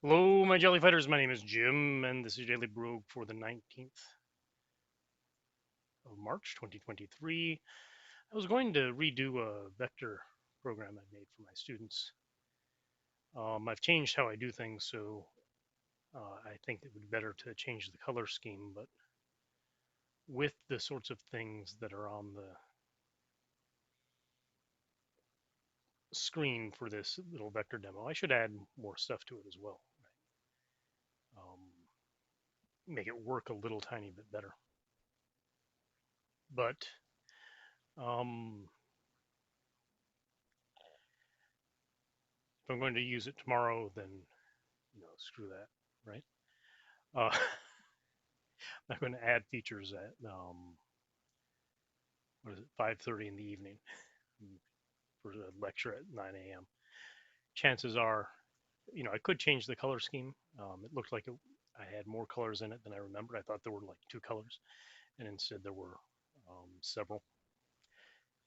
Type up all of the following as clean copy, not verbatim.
Hello, my jelly fighters. My name is Jim, and this is Daily Brogue for the 19th of March, 2023. I was going to redo a vector program I made for my students. I've changed how I do things, so I think it would be better to change the color scheme, but with the sorts of things that are on the screen for this little vector demo, I should add more stuff to it as well. Make it work a little tiny bit better. But if I'm going to use it tomorrow, then screw that, right? I'm going to add features at what is it, 5:30 in the evening for a lecture at 9 a.m. Chances are, I could change the color scheme. It looked like I had more colors in it than I remembered. I thought there were like 2 colors, and instead there were several.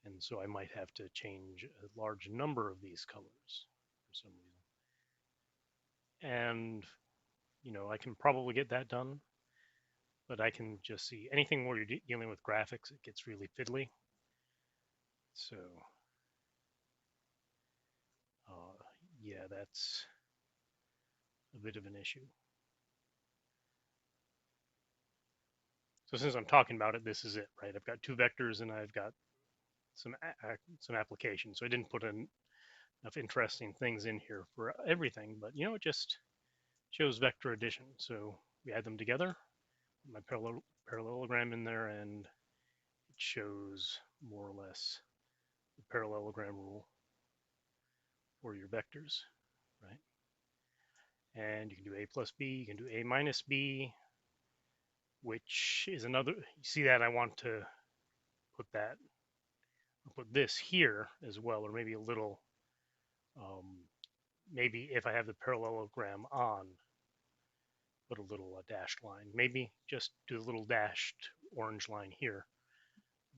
And so I might have to change a large number of these colors for some reason. And I can probably get that done, but I can just see anything where you're dealing with graphics, it gets really fiddly. So yeah, that's a bit of an issue. So since I'm talking about it, this is it, right? I've got 2 vectors and I've got some applications. So I didn't put enough interesting things in here for everything, but it just shows vector addition. So we add them together, my parallelogram in there, and it shows more or less the parallelogram rule for your vectors, right? And you can do a plus b, you can do a minus b, which is another, you see that I want to put that, I'll put this here as well, or maybe a little, maybe if I have the parallelogram on, put a little dashed line, maybe just do a little dashed orange line here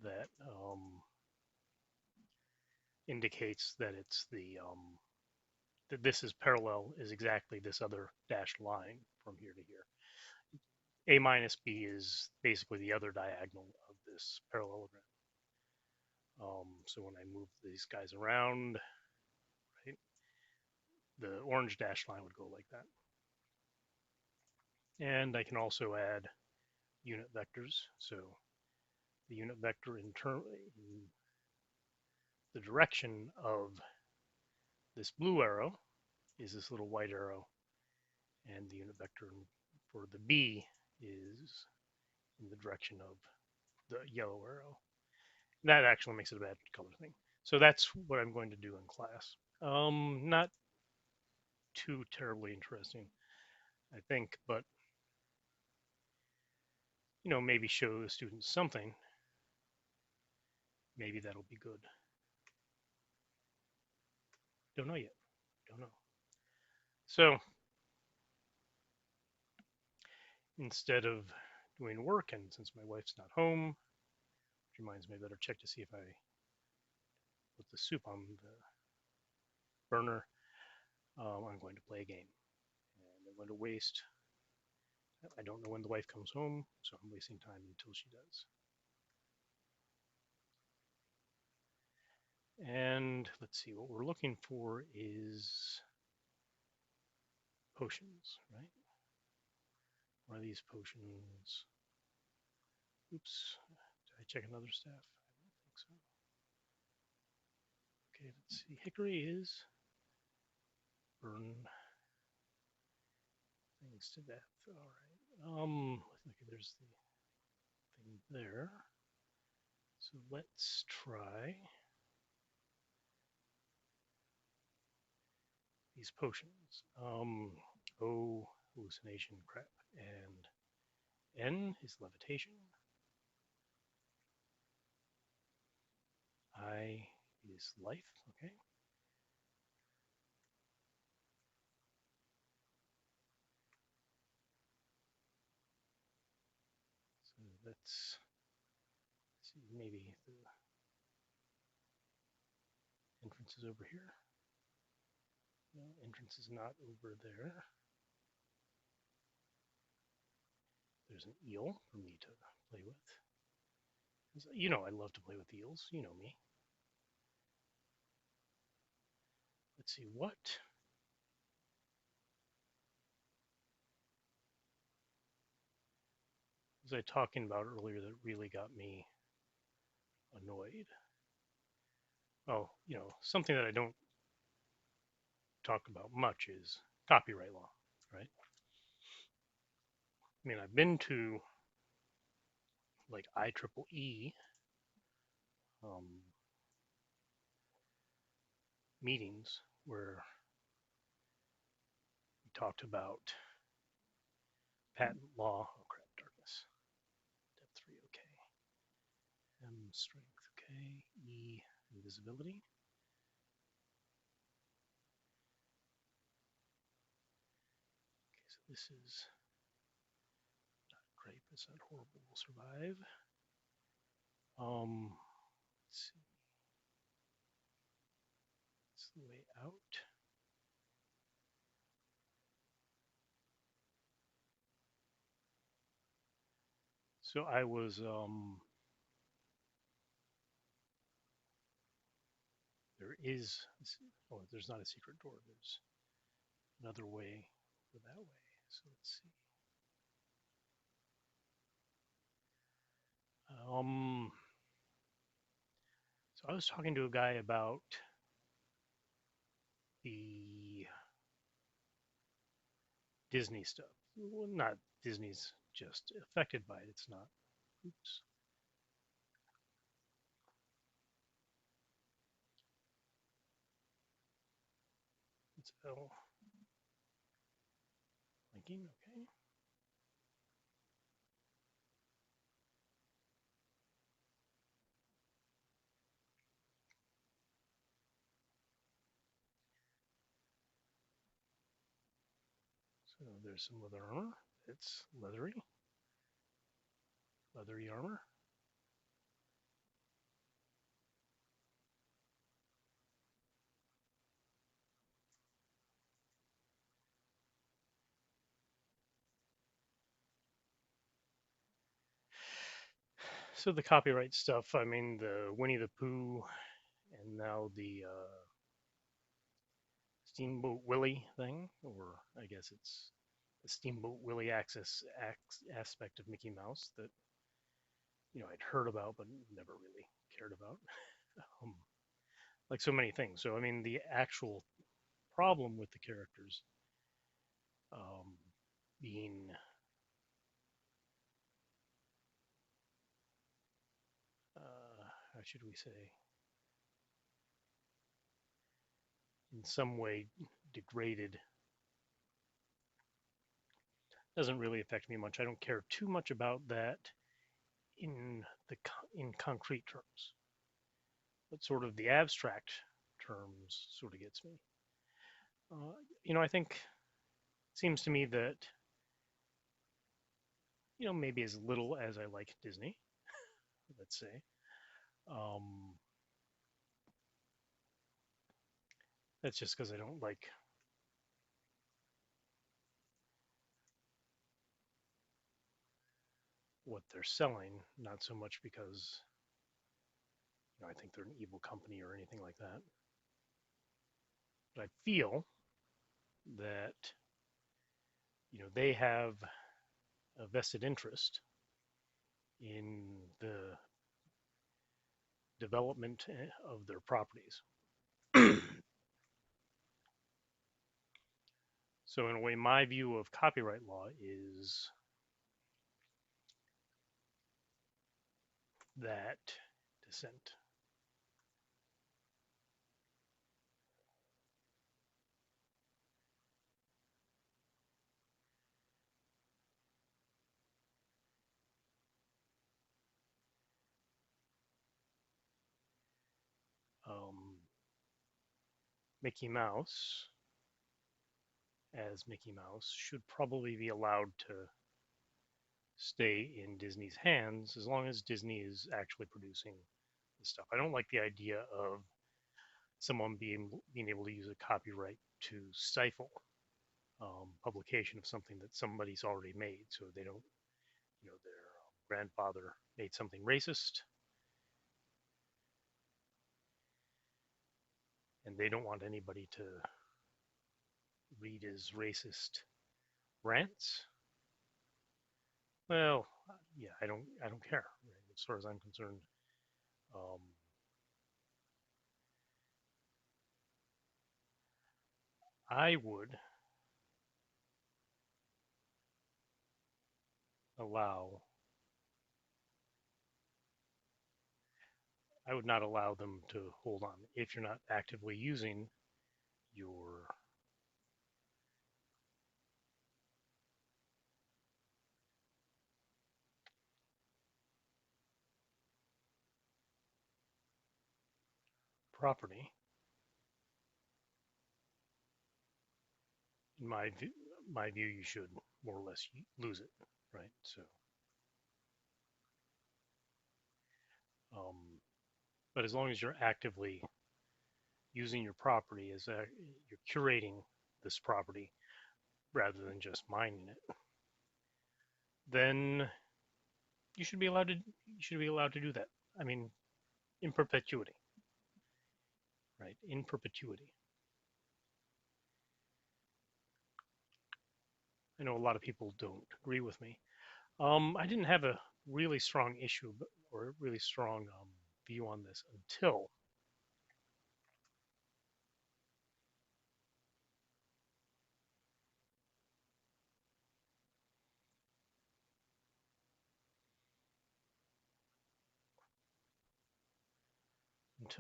that indicates that it's that this is parallel is exactly this other dashed line from here to here. A minus B is basically the other diagonal of this parallelogram. So when I move these guys around, right, the orange dashed line would go like that. And I can also add unit vectors. So the unit vector in the direction of this blue arrow is this little white arrow, and the unit vector for the B is in the direction of the yellow arrow. That actually makes it a bad color thing. So that's what I'm going to do in class. Not too terribly interesting, I think, but maybe show the students something. Maybe that'll be good. Don't know yet. Don't know. So instead of doing work, and since my wife's not home, which reminds me, I better check to see if I put the soup on the burner, I'm going to play a game. And I'm going to waste, I don't know when the wife comes home, so I'm wasting time until she does. And let's see, what we're looking for is potions, right? One of these potions. Oops, did I check another staff? I don't think so. Okay, let's see. Hickory is burn things to death. All right. Okay, there's the thing there. So let's try these potions. O, hallucination, crap, and N is levitation. I is life. Okay. So let's see. Maybe the entrance is over here. No, entrance is not over there. there's an eel for me to play with. You know I love to play with eels. You know me. Let's see, what was I talking about earlier that really got me annoyed? Oh, something that I don't talk about much is copyright law, right? I mean, I've been to like IEEE meetings where we talked about patent law. Oh crap, darkness. Depth 3, okay. M strength, okay. E invisibility. Okay, so this is not great, but it's not horrible. We'll survive. Let's see. It's the way out. So I was there is oh, there's not a secret door. There's another way for that way. So let's see. So I was talking to a guy about the Disney stuff. Well, not Disney's just affected by it. It's not. Oops. It's L. Linking, okay. So there's some leather armor. It's leathery armor. So the copyright stuff, I mean, the Winnie the Pooh and now the Steamboat Willie thing, or I guess it's the Steamboat Willie aspect of Mickey Mouse that I'd heard about but never really cared about. um, like so many things. So I mean, the actual problem with the characters um, being how should we say, in some way degraded doesn't really affect me much. I don't care too much about that in in concrete terms, but sort of the abstract terms sort of gets me. I think it seems to me that maybe as little as I like Disney, let's say, um, that's just because I don't like what they're selling, not so much because I think they're an evil company or anything like that. But I feel that they have a vested interest in the development of their properties. So in a way, my view of copyright law is that dissent. Mickey Mouse, as Mickey Mouse, should probably be allowed to stay in Disney's hands as long as Disney is actually producing the stuff. I don't like the idea of someone being able to use a copyright to stifle publication of something that somebody's already made, so they don't their grandfather made something racist, and they don't want anybody to read his racist rants. Well, yeah, I don't care. Right? As far as I'm concerned, um, I would allow I would not allow them to hold on if you're not actively using your property. In my view, you should more or less lose it, right? So, um, but as long as you're actively using your property as you're curating this property rather than just mining it, then you should be allowed to do that. I mean, in perpetuity, right? In perpetuity. I know a lot of people don't agree with me. I didn't have a really strong issue or a really strong view on this until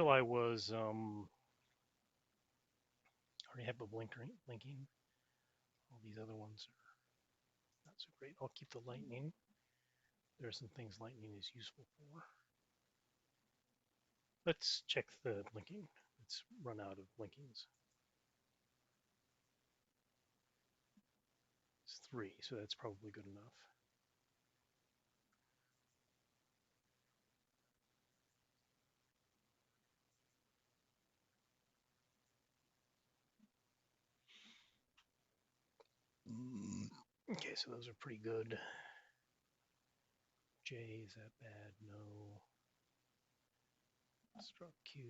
I was I already have the blinking. All these other ones are not so great. I'll keep the lightning. There are some things lightning is useful for. Let's check the blinking. Let's run out of blinkings. It's 3, so that's probably good enough. Okay, so those are pretty good. J, is that bad? No. Struck Q.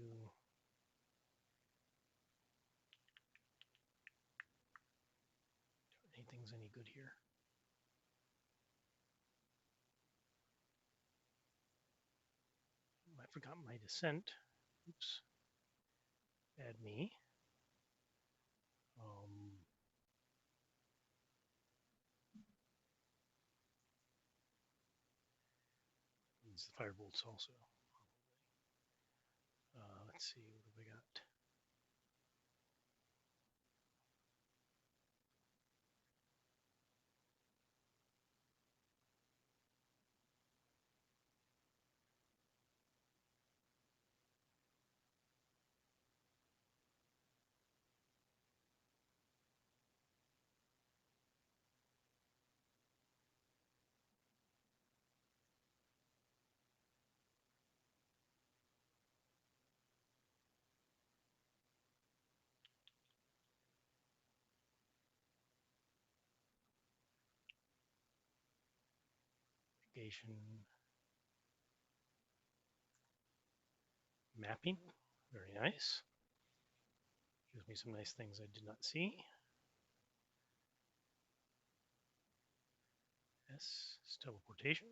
Anything's any good here? I forgot my descent. Oops. Bad me. Needs the firebolts also. Let's see, what have we got? Negation. Mapping. Very nice. Gives me some nice things I did not see. S is teleportation.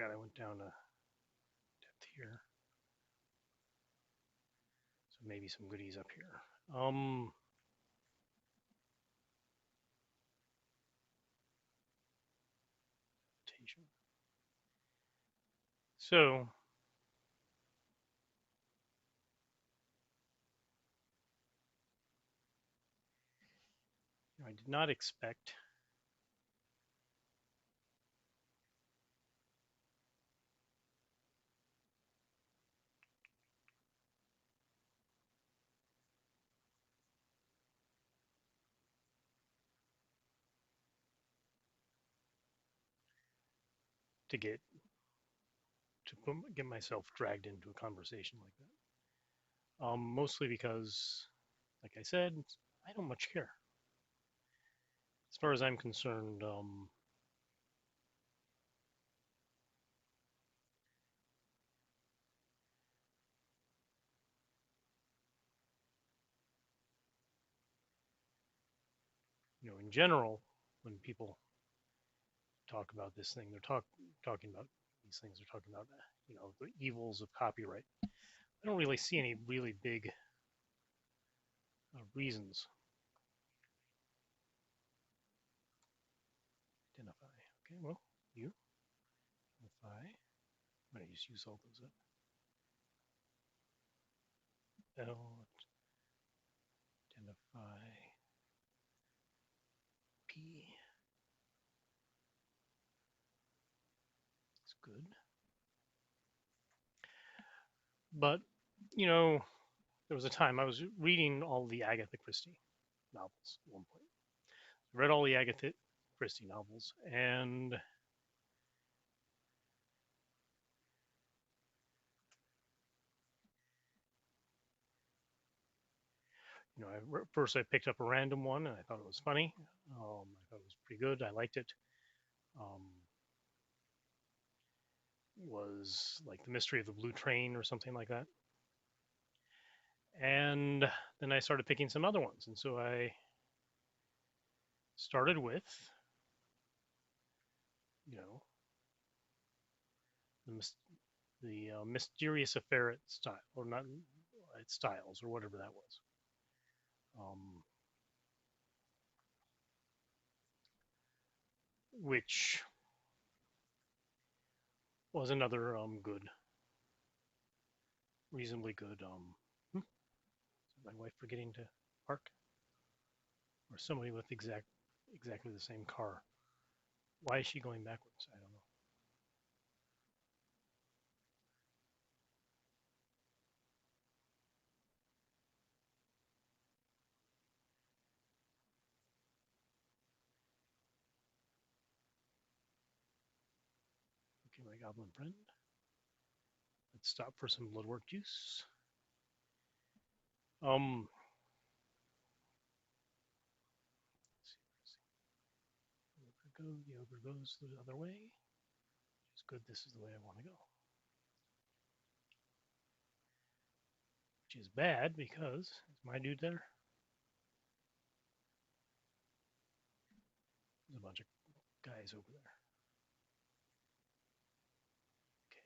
forgot I went down a depth here. So maybe some goodies up here. So I did not expect to get myself dragged into a conversation like that. Mostly because, like I said, I don't much care. As far as I'm concerned, in general, when people talk about this thing, they're talking about these things. They're talking about, the evils of copyright. I don't really see any really big reasons. Identify. Okay, well, you identify. I'm going to just use all those up. L identify P. It's good. But, there was a time I was reading all the Agatha Christie novels at one point. I read all the Agatha Christie novels, and first I picked up a random one, and I thought it was funny. I thought it was pretty good. I liked it. Was like The Mystery of the Blue Train or something like that. And then I started picking some other ones, and so I started with, the Mysterious Affair at Style, or not at Styles, or whatever that was. Which was another good, reasonably good. Is my wife forgetting to park, or somebody with exactly the same car? Why is she going backwards? I don't know. Okay, my goblin friend. Let's stop for some bloodwork juice. Um, the ogre goes the other way. It's good. This is the way I want to go. Which is bad because is my dude there? There's a bunch of guys over there. Okay.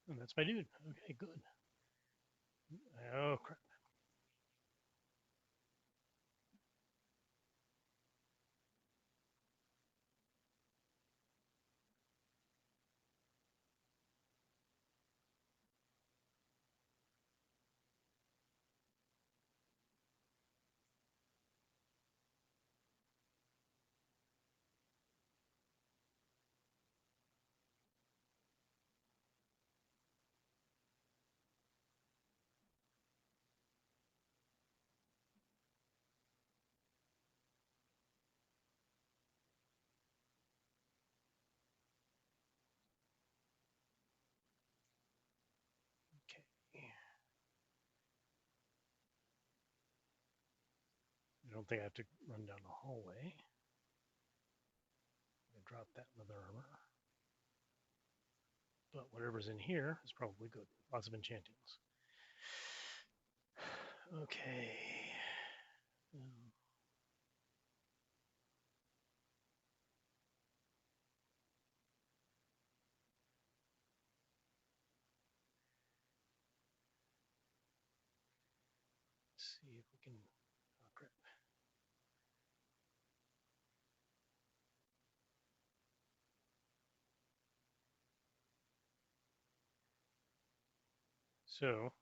And that's my dude. Okay, good. Oh, crap. Okay. I don't think I have to run down the hallway. I drop that leather armor. But whatever's in here is probably good. Lots of enchantings. Okay. Let's see if we can. Oh, crap. So,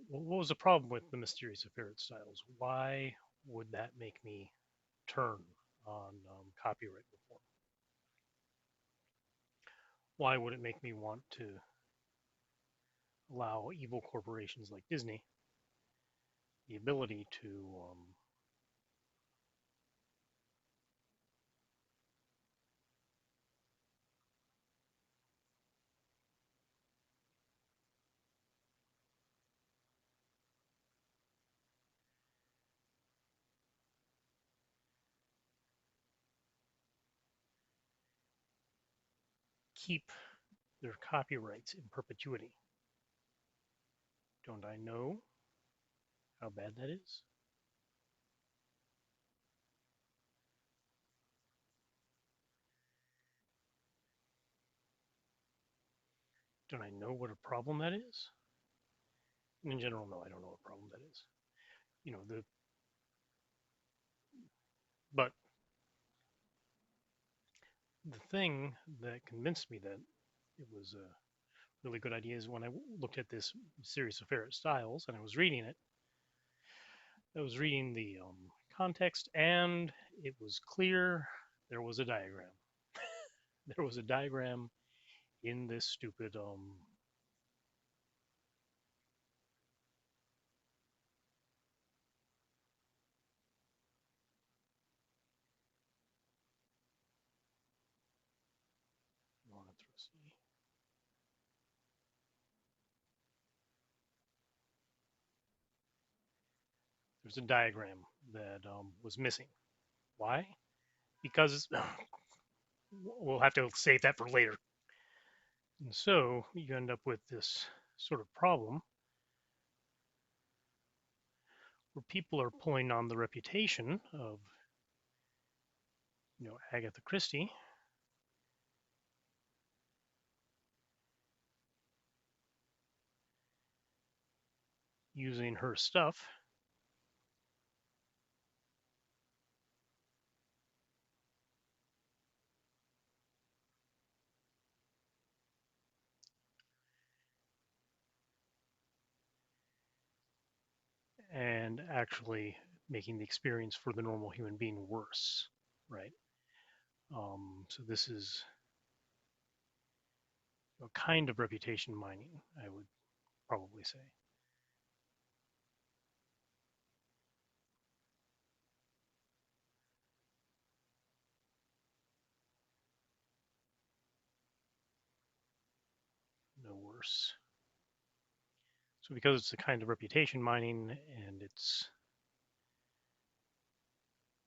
what was the problem with the Mysterious Ferret styles? Why would that make me turn on copyright reform? Why would it make me want to allow evil corporations like Disney the ability to keep their copyrights in perpetuity? Don't I know how bad that is? Don't I know what a problem that is? In general, no, I don't know what problem that is. You know, but the thing that convinced me that it was a really good idea is when I looked at this series of ferret styles and I was reading it. I was reading the context, and it was clear there was a diagram. There was a diagram in this stupid there's a diagram that was missing. Why? Because we'll have to save that for later. And so you end up with this sort of problem where people are pulling on the reputation of, Agatha Christie, using her stuff and actually making the experience for the normal human being worse, right? So this is a kind of reputation mining, I would probably say. No worse. So because it's a kind of reputation mining and it's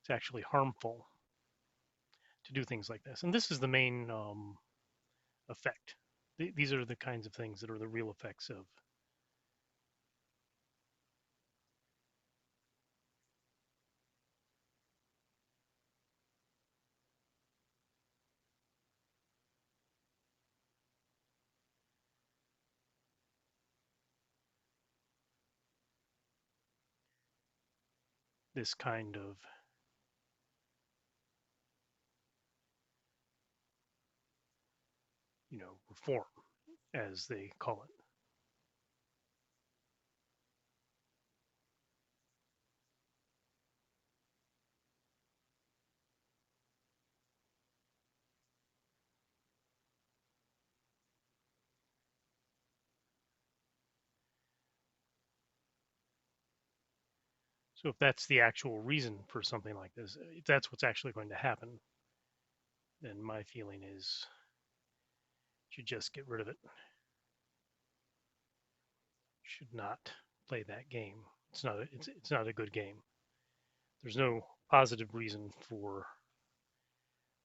actually harmful to do things like this. And this is the main effect. These are the kinds of things that are the real effects of this kind of reform, as they call it. So if that's the actual reason for something like this, if that's what's actually going to happen, then my feeling is you should just get rid of it. Should not play that game. It's not a good game. There's no positive reason for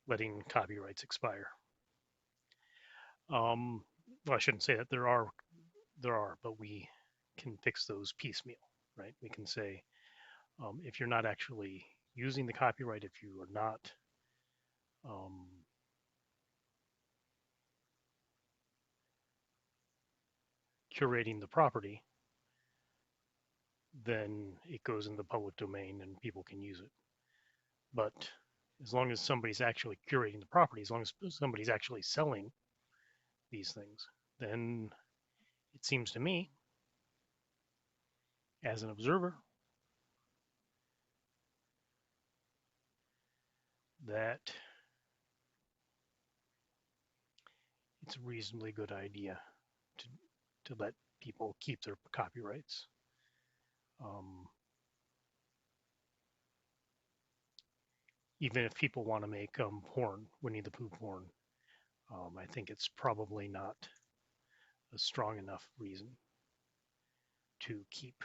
letting copyrights expire. Um, well, I shouldn't say that there are, but we can fix those piecemeal, right? We can say if you're not actually using the copyright, if you are not um, curating the property, then it goes in the public domain and people can use it. But as long as somebody's actually curating the property, as long as somebody's actually selling these things, then it seems to me, as an observer, that it's a reasonably good idea to let people keep their copyrights. Um, Even if people want to make porn, Winnie the Pooh porn, I think it's probably not a strong enough reason to keep.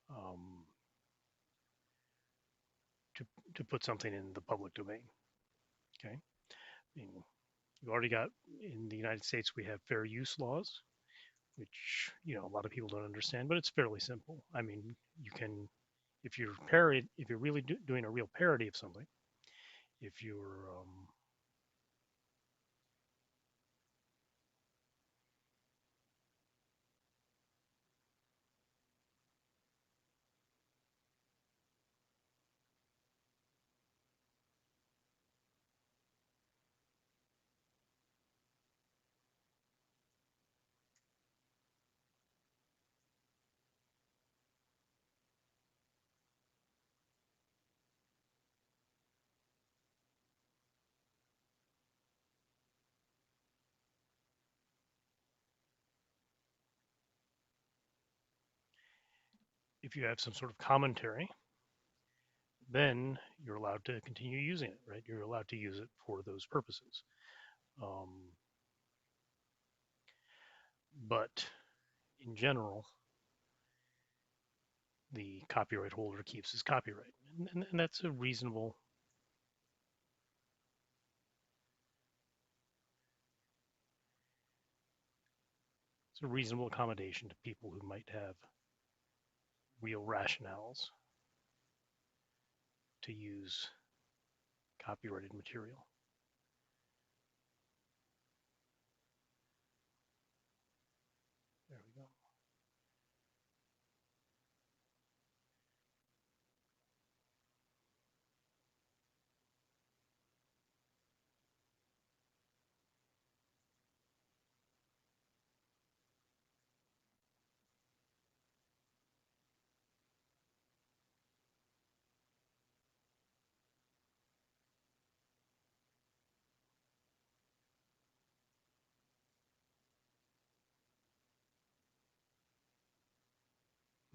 Um, to, to put something in the public domain. Okay, I mean, we've already got in the United States we have fair use laws, which a lot of people don't understand, but it's fairly simple. I mean, you can if you're really doing a real parody of something, if you're if you have some sort of commentary, then you're allowed to continue using it, right? You're allowed to use it for those purposes. Um, but in general, the copyright holder keeps his copyright, and that's a reasonable accommodation to people who might have real rationales to use copyrighted material. There we go.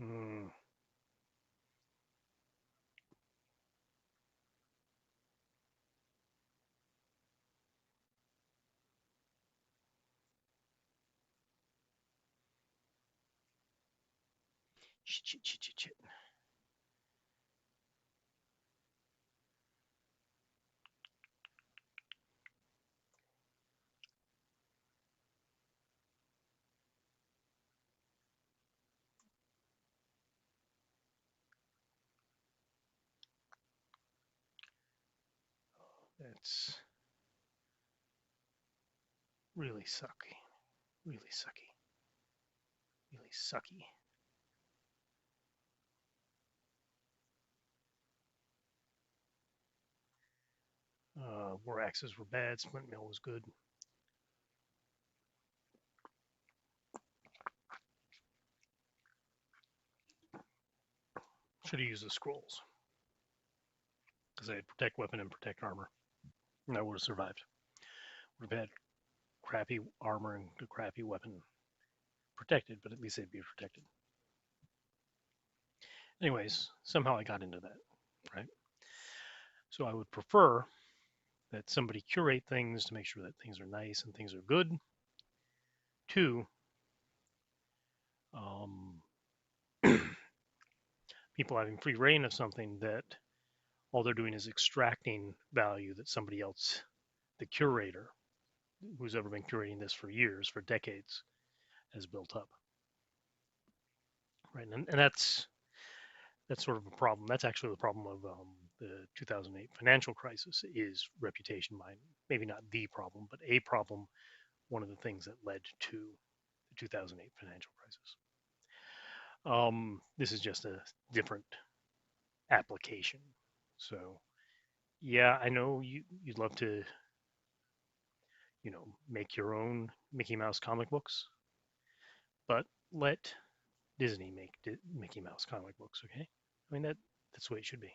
Mm, shit. That's really sucky. Really sucky. Really sucky. War axes were bad. Splint mill was good. Should have used the scrolls because they had protect weapon and protect armor. And I would have survived. Would have had crappy armor and a crappy weapon protected, but at least they'd be protected. Anyways, somehow I got into that, right? So I would prefer that somebody curate things to make sure that things are nice and things are good, to um, people having free reign of something that all they're doing is extracting value that somebody else, the curator, who's ever been curating this for years, for decades, has built up, right? And that's sort of a problem. That's actually the problem of the 2008 financial crisis is reputation mining. Maybe not the problem, but a problem. One of the things that led to the 2008 financial crisis. This is just a different application. So yeah, I know you'd love to, make your own Mickey Mouse comic books, but let Disney make Mickey Mouse comic books, okay? I mean that's the way it should be.